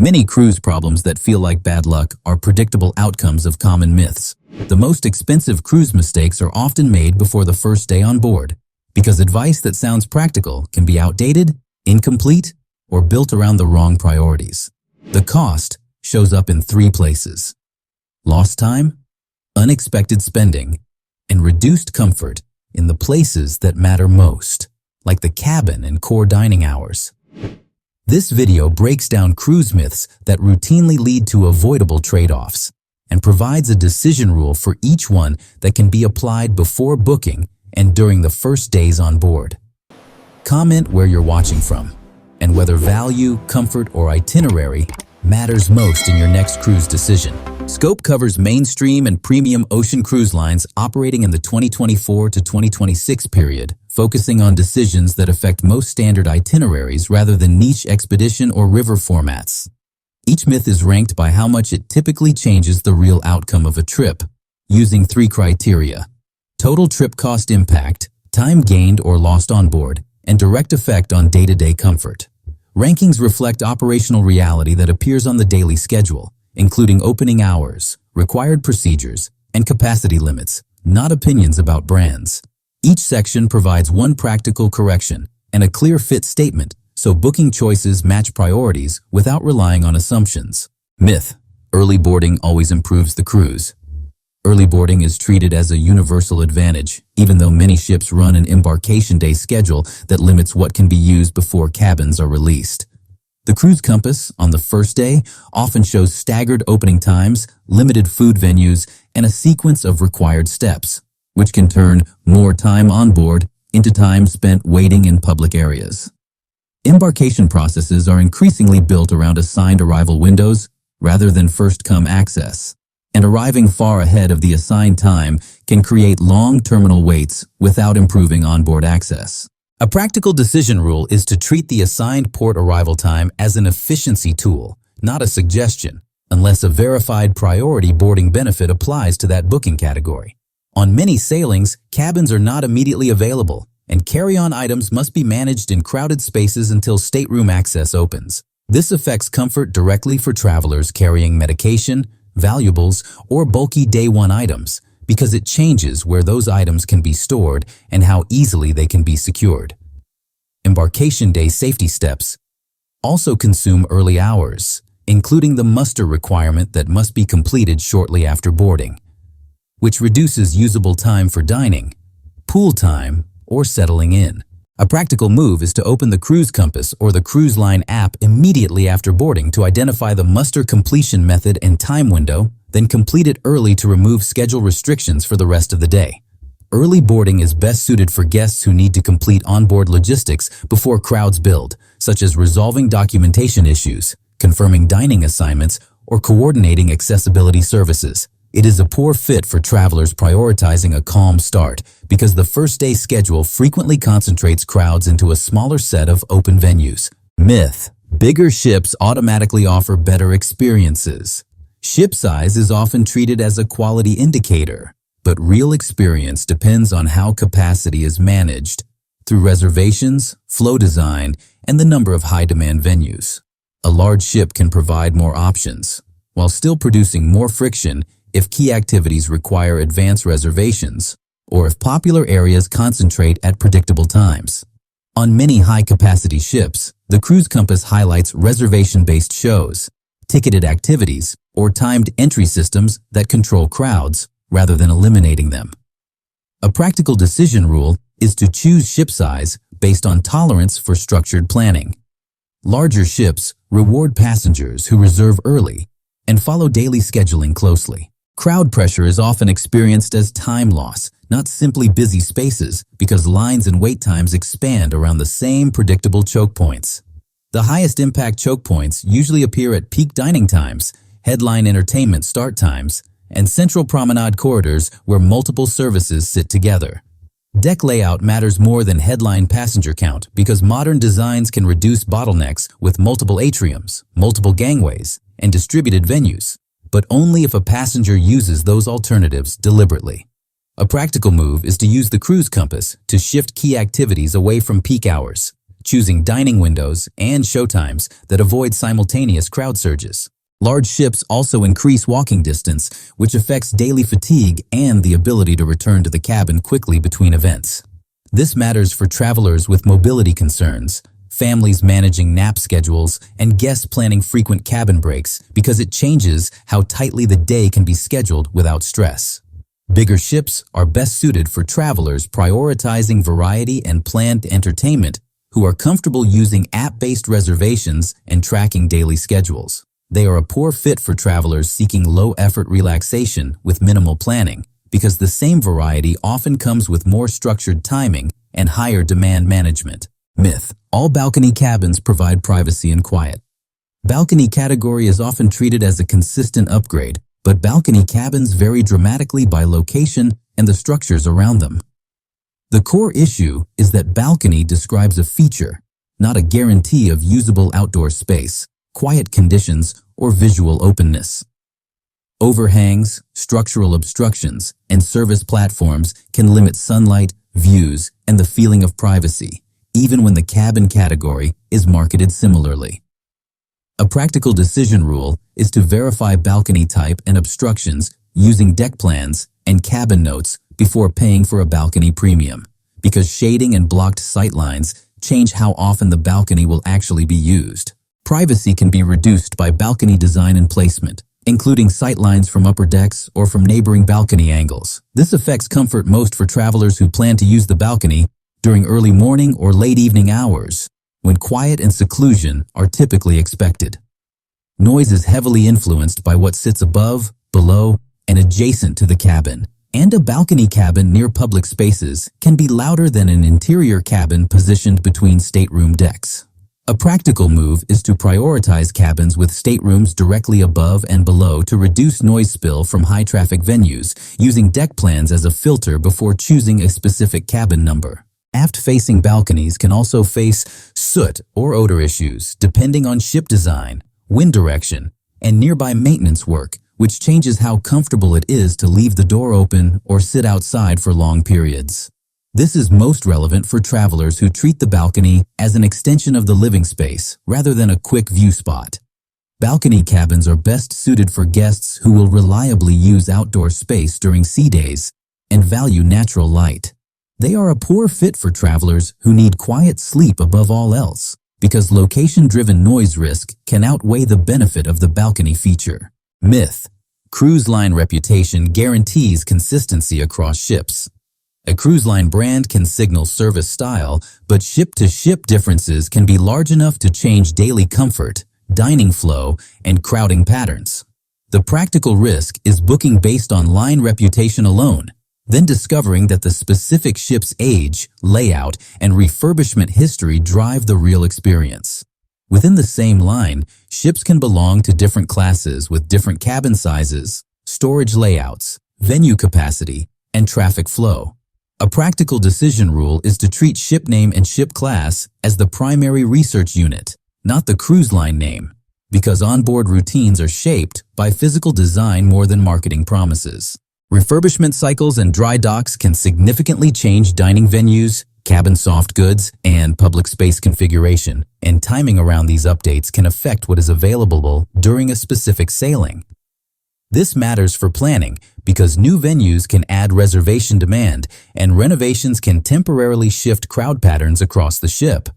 Many cruise problems that feel like bad luck are predictable outcomes of common myths. The most expensive cruise mistakes are often made before the first day on board, because advice that sounds practical can be outdated, incomplete, or built around the wrong priorities. The cost shows up in three places: lost time, unexpected spending, and reduced comfort in the places that matter most, like the cabin and core dining hours. This video breaks down cruise myths that routinely lead to avoidable trade-offs and provides a decision rule for each one that can be applied before booking and during the first days on board. Comment where you're watching from and whether value, comfort, or itinerary matters most in your next cruise decision. Scope covers mainstream and premium ocean cruise lines operating in the 2024 to 2026 period, focusing on decisions that affect most standard itineraries rather than niche expedition or river formats. Each myth is ranked by how much it typically changes the real outcome of a trip, using three criteria: total trip cost impact, time gained or lost on board, and direct effect on day-to-day comfort. Rankings reflect operational reality that appears on the daily schedule, including opening hours, required procedures, and capacity limits, not opinions about brands. Each section provides one practical correction and a clear fit statement, so booking choices match priorities without relying on assumptions. Myth: early boarding always improves the cruise. Early boarding is treated as a universal advantage, even though many ships run an embarkation day schedule that limits what can be used before cabins are released. The cruise compass on the first day often shows staggered opening times, limited food venues, and a sequence of required steps, which can turn more time on board into time spent waiting in public areas. Embarkation processes are increasingly built around assigned arrival windows rather than first-come access, and arriving far ahead of the assigned time can create long terminal waits without improving onboard access. A practical decision rule is to treat the assigned port arrival time as an efficiency tool, not a suggestion, unless a verified priority boarding benefit applies to that booking category. On many sailings, cabins are not immediately available, and carry-on items must be managed in crowded spaces until stateroom access opens. This affects comfort directly for travelers carrying medication, valuables, or bulky day-one items, because it changes where those items can be stored and how easily they can be secured. Embarkation day safety steps also consume early hours, including the muster requirement that must be completed shortly after boarding, which reduces usable time for dining, pool time, or settling in. A practical move is to open the cruise compass or the cruise line app immediately after boarding to identify the muster completion method and time window, then complete it early to remove schedule restrictions for the rest of the day. Early boarding is best suited for guests who need to complete onboard logistics before crowds build, such as resolving documentation issues, confirming dining assignments, or coordinating accessibility services. It is a poor fit for travelers prioritizing a calm start because the first day schedule frequently concentrates crowds into a smaller set of open venues. Myth: bigger ships automatically offer better experiences. Ship size is often treated as a quality indicator, but real experience depends on how capacity is managed through reservations, flow design, and the number of high-demand venues. A large ship can provide more options, while still producing more friction if key activities require advance reservations, or if popular areas concentrate at predictable times. On many high-capacity ships, the cruise compass highlights reservation-based shows, ticketed activities, or timed entry systems that control crowds rather than eliminating them. A practical decision rule is to choose ship size based on tolerance for structured planning. Larger ships reward passengers who reserve early and follow daily scheduling closely. Crowd pressure is often experienced as time loss, not simply busy spaces, because lines and wait times expand around the same predictable choke points. The highest impact choke points usually appear at peak dining times, headline entertainment start times, and central promenade corridors where multiple services sit together. Deck layout matters more than headline passenger count because modern designs can reduce bottlenecks with multiple atriums, multiple gangways, and distributed venues, but only if a passenger uses those alternatives deliberately. A practical move is to use the cruise compass to shift key activities away from peak hours, choosing dining windows and showtimes that avoid simultaneous crowd surges. Large ships also increase walking distance, which affects daily fatigue and the ability to return to the cabin quickly between events. This matters for travelers with mobility concerns, families managing nap schedules, and guests planning frequent cabin breaks because it changes how tightly the day can be scheduled without stress. Bigger ships are best suited for travelers prioritizing variety and planned entertainment who are comfortable using app-based reservations and tracking daily schedules. They are a poor fit for travelers seeking low-effort relaxation with minimal planning because the same variety often comes with more structured timing and higher demand management. Myth: all balcony cabins provide privacy and quiet. Balcony category is often treated as a consistent upgrade, but balcony cabins vary dramatically by location and the structures around them. The core issue is that balcony describes a feature, not a guarantee of usable outdoor space, quiet conditions, or visual openness. Overhangs, structural obstructions, and service platforms can limit sunlight, views, and the feeling of privacy, even when the cabin category is marketed similarly. A practical decision rule is to verify balcony type and obstructions using deck plans and cabin notes before paying for a balcony premium, because shading and blocked sightlines change how often the balcony will actually be used. Privacy can be reduced by balcony design and placement, including sightlines from upper decks or from neighboring balcony angles. This affects comfort most for travelers who plan to use the balcony during early morning or late evening hours, when quiet and seclusion are typically expected. Noise is heavily influenced by what sits above, below, and adjacent to the cabin, and a balcony cabin near public spaces can be louder than an interior cabin positioned between stateroom decks. A practical move is to prioritize cabins with staterooms directly above and below to reduce noise spill from high-traffic venues, using deck plans as a filter before choosing a specific cabin number. Aft-facing balconies can also face soot or odor issues depending on ship design, wind direction, and nearby maintenance work, which changes how comfortable it is to leave the door open or sit outside for long periods. This is most relevant for travelers who treat the balcony as an extension of the living space rather than a quick view spot. Balcony cabins are best suited for guests who will reliably use outdoor space during sea days and value natural light. They are a poor fit for travelers who need quiet sleep above all else, because location-driven noise risk can outweigh the benefit of the balcony feature. Myth: cruise line reputation guarantees consistency across ships. A cruise line brand can signal service style, but ship-to-ship differences can be large enough to change daily comfort, dining flow, and crowding patterns. The practical risk is booking based on line reputation alone, then discovering that the specific ship's age, layout, and refurbishment history drive the real experience. Within the same line, ships can belong to different classes with different cabin sizes, storage layouts, venue capacity, and traffic flow. A practical decision rule is to treat ship name and ship class as the primary research unit, not the cruise line name, because onboard routines are shaped by physical design more than marketing promises. Refurbishment cycles and dry docks can significantly change dining venues, cabin soft goods, and public space configuration, and timing around these updates can affect what is available during a specific sailing. This matters for planning because new venues can add reservation demand and renovations can temporarily shift crowd patterns across the ship.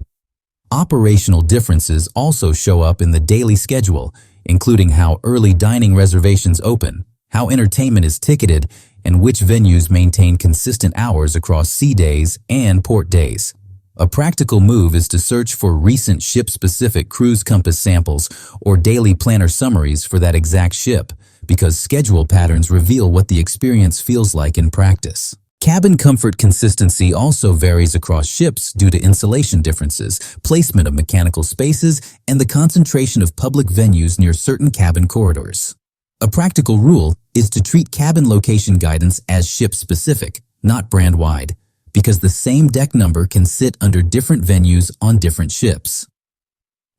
Operational differences also show up in the daily schedule, including how early dining reservations open, how entertainment is ticketed, and which venues maintain consistent hours across sea days and port days. A practical move is to search for recent ship-specific cruise compass samples or daily planner summaries for that exact ship, because schedule patterns reveal what the experience feels like in practice. Cabin comfort consistency also varies across ships due to insulation differences, placement of mechanical spaces, and the concentration of public venues near certain cabin corridors. A practical rule is to treat cabin location guidance as ship-specific, not brand-wide, because the same deck number can sit under different venues on different ships.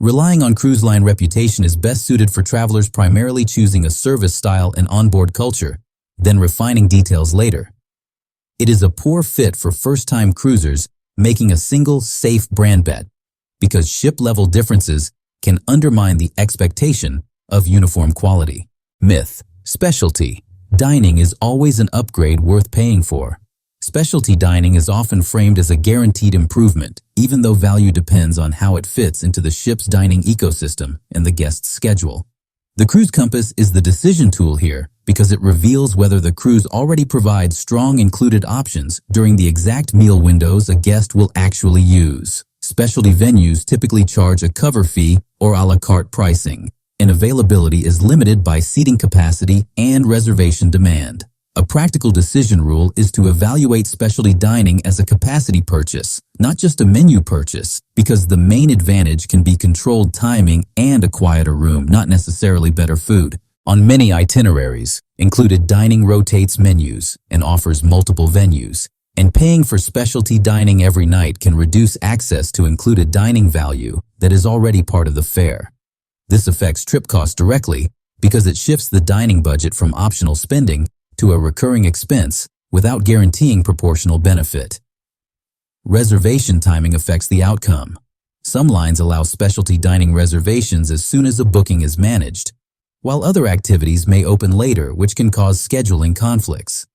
Relying on cruise line reputation is best suited for travelers primarily choosing a service style and onboard culture, then refining details later. It is a poor fit for first-time cruisers making a single, safe brand bet, because ship-level differences can undermine the expectation of uniform quality. Myth: specialty dining is always an upgrade worth paying for. Specialty dining is often framed as a guaranteed improvement, even though value depends on how it fits into the ship's dining ecosystem and the guest's schedule. The Cruise Compass is the decision tool here because it reveals whether the cruise already provides strong included options during the exact meal windows a guest will actually use. Specialty venues typically charge a cover fee or a la carte pricing, and availability is limited by seating capacity and reservation demand. A practical decision rule is to evaluate specialty dining as a capacity purchase, not just a menu purchase, because the main advantage can be controlled timing and a quieter room, not necessarily better food. On many itineraries, included dining rotates menus and offers multiple venues, and paying for specialty dining every night can reduce access to included dining value that is already part of the fare. This affects trip costs directly because it shifts the dining budget from optional spending to a recurring expense without guaranteeing proportional benefit. Reservation timing affects the outcome. Some lines allow specialty dining reservations as soon as a booking is managed, while other activities may open later, which can cause scheduling conflicts.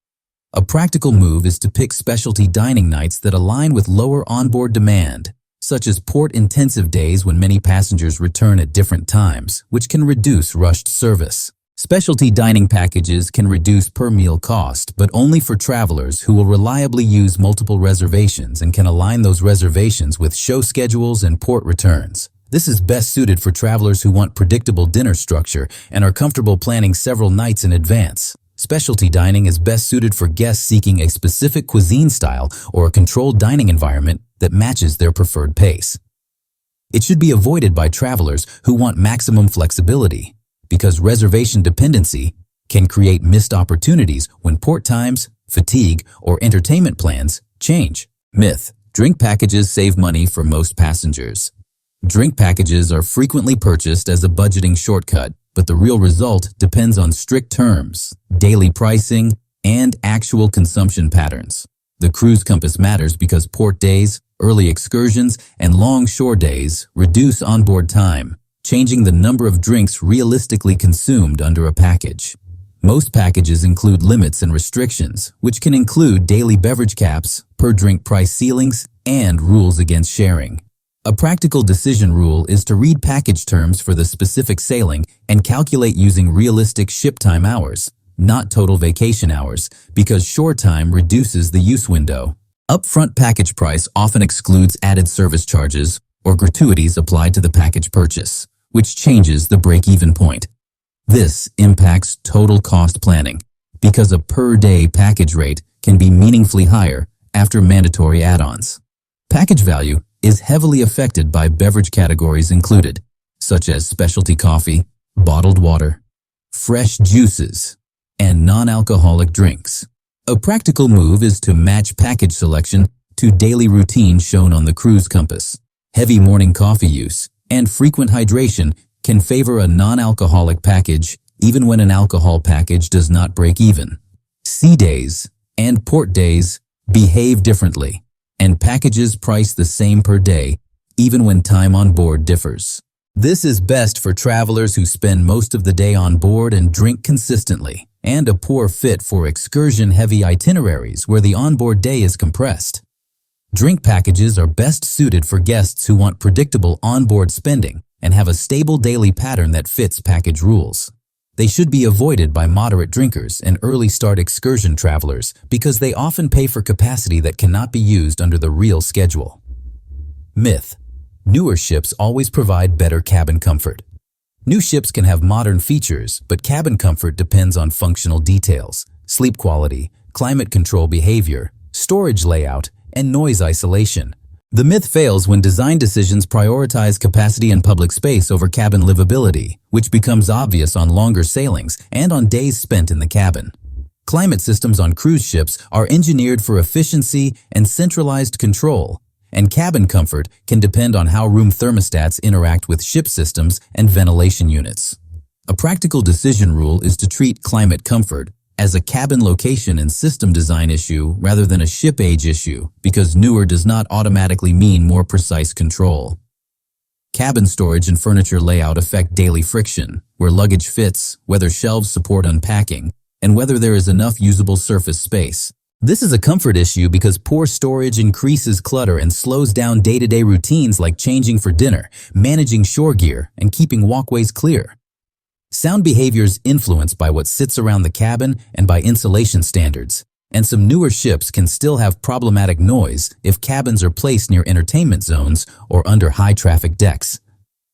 A practical move is to pick specialty dining nights that align with lower onboard demand, such as port-intensive days when many passengers return at different times, which can reduce rushed service. Specialty dining packages can reduce per-meal cost, but only for travelers who will reliably use multiple reservations and can align those reservations with show schedules and port returns. This is best suited for travelers who want predictable dinner structure and are comfortable planning several nights in advance. Specialty dining is best suited for guests seeking a specific cuisine style or a controlled dining environment that matches their preferred pace. It should be avoided by travelers who want maximum flexibility, because reservation dependency can create missed opportunities when port times, fatigue, or entertainment plans change. Myth: drink packages save money for most passengers. Drink packages are frequently purchased as a budgeting shortcut, but the real result depends on strict terms, daily pricing, and actual consumption patterns. The Cruise Compass matters because port days, early excursions, and long shore days reduce onboard time, changing the number of drinks realistically consumed under a package. Most packages include limits and restrictions, which can include daily beverage caps, per-drink price ceilings, and rules against sharing. A practical decision rule is to read package terms for the specific sailing and calculate using realistic ship time hours, not total vacation hours, because shore time reduces the use window. Upfront package price often excludes added service charges or gratuities applied to the package purchase, which changes the break-even point. This impacts total cost planning because a per-day package rate can be meaningfully higher after mandatory add-ons. Package value is heavily affected by beverage categories included, such as specialty coffee, bottled water, fresh juices, and non-alcoholic drinks. A practical move is to match package selection to daily routines shown on the Cruise Compass. Heavy morning coffee use and frequent hydration can favor a non-alcoholic package even when an alcohol package does not break even. Sea days and port days behave differently, and packages price the same per day even when time on board differs. This is best for travelers who spend most of the day on board and drink consistently, and a poor fit for excursion-heavy itineraries where the onboard day is compressed. Drink packages are best suited for guests who want predictable onboard spending and have a stable daily pattern that fits package rules. They should be avoided by moderate drinkers and early start excursion travelers because they often pay for capacity that cannot be used under the real schedule. Myth: newer ships always provide better cabin comfort. New ships can have modern features, but cabin comfort depends on functional details, sleep quality, climate control behavior, storage layout, and noise isolation. The myth fails when design decisions prioritize capacity and public space over cabin livability, which becomes obvious on longer sailings and on days spent in the cabin. Climate systems on cruise ships are engineered for efficiency and centralized control, and cabin comfort can depend on how room thermostats interact with ship systems and ventilation units. A practical decision rule is to treat climate comfort as a cabin location and system design issue rather than a ship age issue, because newer does not automatically mean more precise control. Cabin storage and furniture layout affect daily friction, where luggage fits, whether shelves support unpacking, and whether there is enough usable surface space. This is a comfort issue because poor storage increases clutter and slows down day-to-day routines like changing for dinner, managing shore gear, and keeping walkways clear. Sound behavior is influenced by what sits around the cabin and by insulation standards, and some newer ships can still have problematic noise if cabins are placed near entertainment zones or under high-traffic decks.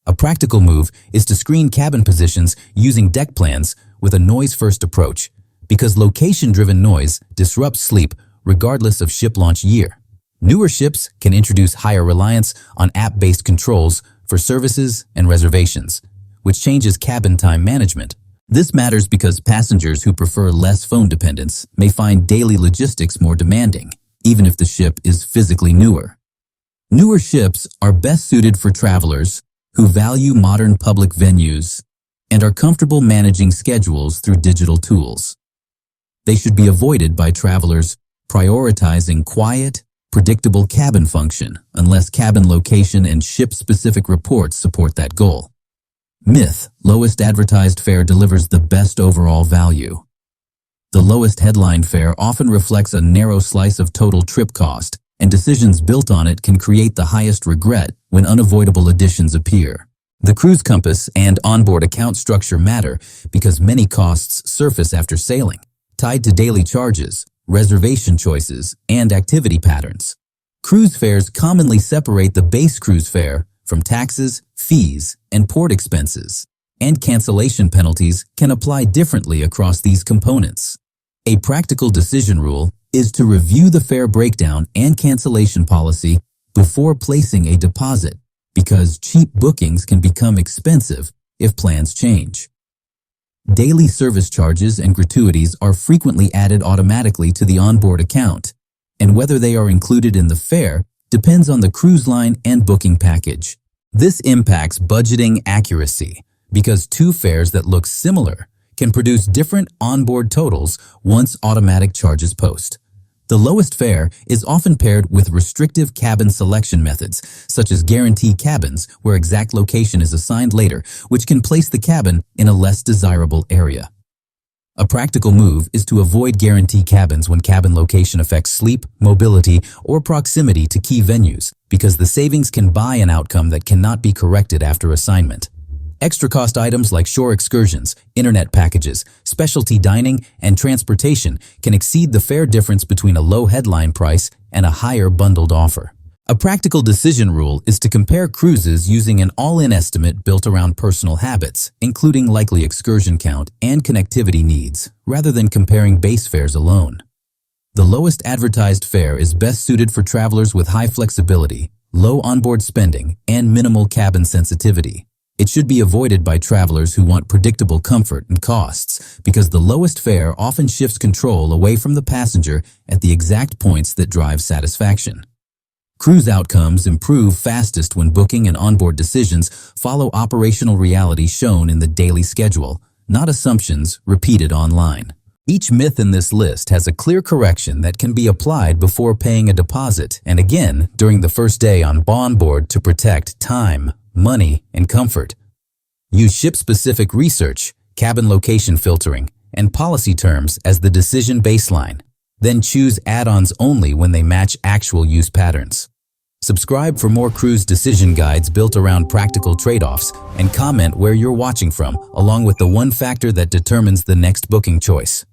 A practical move is to screen cabin positions using deck plans with a noise-first approach, because location-driven noise disrupts sleep regardless of ship launch year. Newer ships can introduce higher reliance on app-based controls for services and reservations, which changes cabin time management. This matters because passengers who prefer less phone dependence may find daily logistics more demanding, even if the ship is physically newer. Newer ships are best suited for travelers who value modern public venues and are comfortable managing schedules through digital tools. They should be avoided by travelers prioritizing quiet, predictable cabin function unless cabin location and ship-specific reports support that goal. Myth: lowest advertised fare delivers the best overall value. The lowest headline fare often reflects a narrow slice of total trip cost, and decisions built on it can create the highest regret when unavoidable additions appear. The cruise compass and onboard account structure matter because many costs surface after sailing, tied to daily charges, reservation choices, and activity patterns. Cruise fares commonly separate the base cruise fare from taxes, fees, and port expenses, and cancellation penalties can apply differently across these components. A practical decision rule is to review the fare breakdown and cancellation policy before placing a deposit, because cheap bookings can become expensive if plans change. Daily service charges and gratuities are frequently added automatically to the onboard account, and whether they are included in the fare depends on the cruise line and booking package. This impacts budgeting accuracy because two fares that look similar can produce different onboard totals once automatic charges post. The lowest fare is often paired with restrictive cabin selection methods, such as guarantee cabins where exact location is assigned later, which can place the cabin in a less desirable area. A practical move is to avoid guarantee cabins when cabin location affects sleep, mobility, or proximity to key venues, because the savings can buy an outcome that cannot be corrected after assignment. Extra cost items like shore excursions, internet packages, specialty dining, and transportation can exceed the fare difference between a low headline price and a higher bundled offer. A practical decision rule is to compare cruises using an all-in estimate built around personal habits, including likely excursion count and connectivity needs, rather than comparing base fares alone. The lowest advertised fare is best suited for travelers with high flexibility, low onboard spending, and minimal cabin sensitivity. It should be avoided by travelers who want predictable comfort and costs, because the lowest fare often shifts control away from the passenger at the exact points that drive satisfaction. Cruise outcomes improve fastest when booking and onboard decisions follow operational reality shown in the daily schedule, not assumptions repeated online. Each myth in this list has a clear correction that can be applied before paying a deposit and again during the first day on onboard to protect time, money, and comfort. Use ship-specific research, cabin location filtering, and policy terms as the decision baseline. Then choose add-ons only when they match actual use patterns. Subscribe for more cruise decision guides built around practical trade-offs, and comment where you're watching from, along with the one factor that determines the next booking choice.